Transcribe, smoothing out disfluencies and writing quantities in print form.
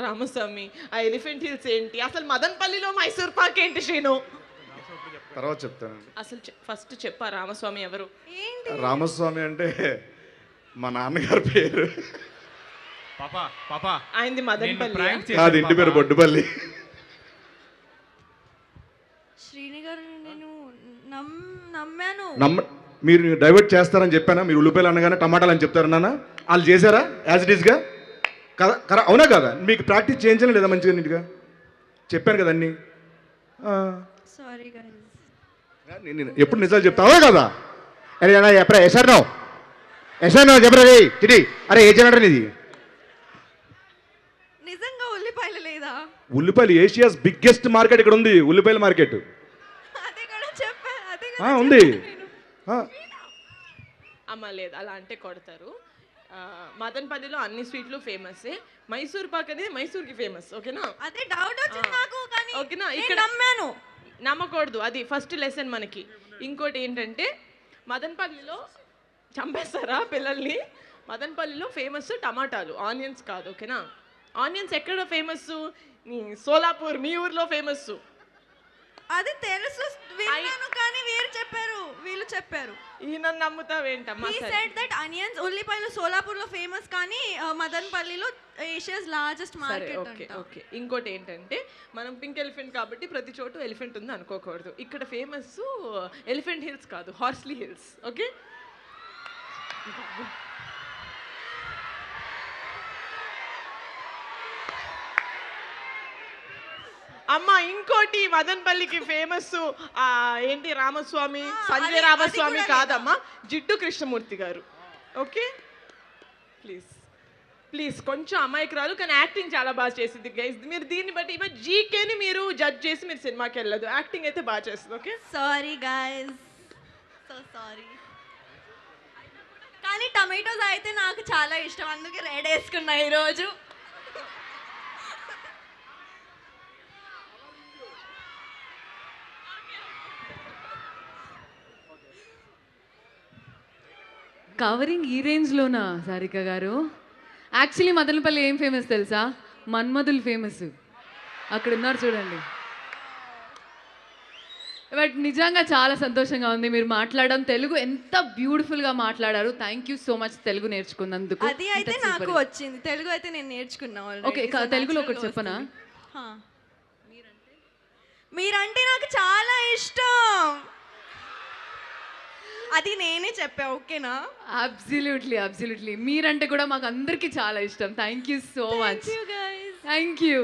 రామస్వామి, ఆ elephant hills ఏంటి, అసలు మదనపల్లిలో మైసూర్ పాక్ ఏంటి శ్రీను? తర్వాత చెప్తానండి. అసలు ఫస్ట్ చెప్పా రామస్వామి ఎవరు? రామస్వామి అంటే మా నాన్నగారి పేరు. పాపా పాపా ఆయనది మదనపల్లి. కాదు, ఇంటి పేరు బొడ్డుపల్లి. శ్రీని గారు నేను నమ్మాను. మీరు డైవర్ట్ చేస్తారని చెప్పానా? మీరు ఉల్లిపాయలు అనగానే టమాటాలు అని చెప్తారు నాన్న. వాళ్ళు చేశారా యాజ్ ఇట్ ఈస్గా? కదా, అవునా కదా? మీకు ప్రాక్టీస్ చేయించడం లేదా మంచిగా నీట్గా? చెప్పాను కదా అన్నీ. Sorry guys. నేను ఎప్పుడు నిజాలు చెప్తావా కదా? అరే ఎప్పుడా ఎసార్ నో చెప్పరా చిటి. అరే ఏ జనడని ఇది నిజంగా ఉల్లిపాయలు లేదా? ఉల్లిపాయలు ఏషియాస్ బిగ్గెస్ట్ మార్కెట్ ఇక్కడ ఉంది, ఉల్లిపాయల మార్కెట్. అదే కూడా చెప్పా, ఉంది. అమ్మ లేదు, అలా అంటే కొడతారు. మదనపల్లిలో అన్ని స్వీట్లు ఫేమస్. మైసూర్ పాక్ అనేది మైసూర్కి ఫేమస్. ఓకేనా? అదే డౌట్ వచ్చింది నాకు, కానీ ఓకేనా? ఇక్కడ నమ్మాను. నమ్మకూడదు, అది ఫస్ట్ లెసన్ మనకి. ఇంకోటి ఏంటంటే మదనపల్లిలో చంపేస్తారా పిల్లల్ని? మదనపల్లిలో ఫేమస్ టమాటాలు, ఆనియన్స్ కాదు. ఓకేనా? ఆనియన్స్ ఎక్కడ ఫేమస్? సోలాపూర్, మీ ఊర్లో ఫేమస్. అది తెలుసు, విన్నాను, కానీ వీళ్ళు చెప్పారు. ఈయన నమ్ముతావేంటమ్మా? He said that onions, ఉల్లిపాయలు సోలాపూర్లో ఫేమస్, కానీ మదనపల్లిలో ఏషియాస్ లార్జెస్ట్ మార్కెట్ ఓకే అంట. ఓకే. ఇంకోటి ఏంటంటే మనం పింక్ ఎలిఫెంట్ కాబట్టి ప్రతి చోటు ఎలిఫెంట్ ఉంది అనుకోకూడదు. ఇక్కడ ఫేమస్ ఎలిఫెంట్ హిల్స్ కాదు, హార్స్లీ హిల్స్. ఓకే? అమ్మ ఇంకోటి మదనపల్లికి ఫేమస్ ఏంటి? రామస్వామి, సంజయ్ రామస్వామి కాదమ్మా, జిడ్డు కృష్ణమూర్తి గారు. ఓకే ప్లీజ్ ప్లీజ్, కొంచెం అమాయకురాలు కానీ యాక్టింగ్ చాలా బాగా చేసింది గైస్. మీరు దీన్ని బట్టి ఇవ్వ జీకేని మీరు జడ్జ్ చేసి మీరు సినిమాకి వెళ్ళదు, యాక్టింగ్ అయితే బాగా చేస్తుంది. Okay sorry guys, so sorry. కానీ టమాటోస్ అయితే నాకు చాలా ఇష్టం, అందుకే రెడ్ వేసుకున్నా ఈరోజు. కవరింగ్ ఈ రేంజ్లోనా సారిక గారు? యాక్చువల్లీ మదనపల్లి ఏం ఫేమస్ తెలుసా? మన్మధులు ఫేమస్. అక్కడ ఉన్నారు చూడండి. బట్ నిజంగా చాలా సంతోషంగా ఉంది మీరు మాట్లాడడం. తెలుగు ఎంత బ్యూటిఫుల్గా మాట్లాడారు. Thank you so much Telugu నేర్చుకున్నందుకు. అది అయితే నాకు వచ్చింది, తెలుగు అయితే నేను నేర్చుకున్నా. ఓకే, తెలుగులో ఒకటి చెప్పనా? మీరంటే నాకు చాలా ఇష్టం, అది నేనే చెప్పా. ఓకేనా? Absolutely absolutely. మీరంటే కూడా మాకు అందరికీ చాలా ఇష్టం. Thank you so much. Thank you guys. Thank you.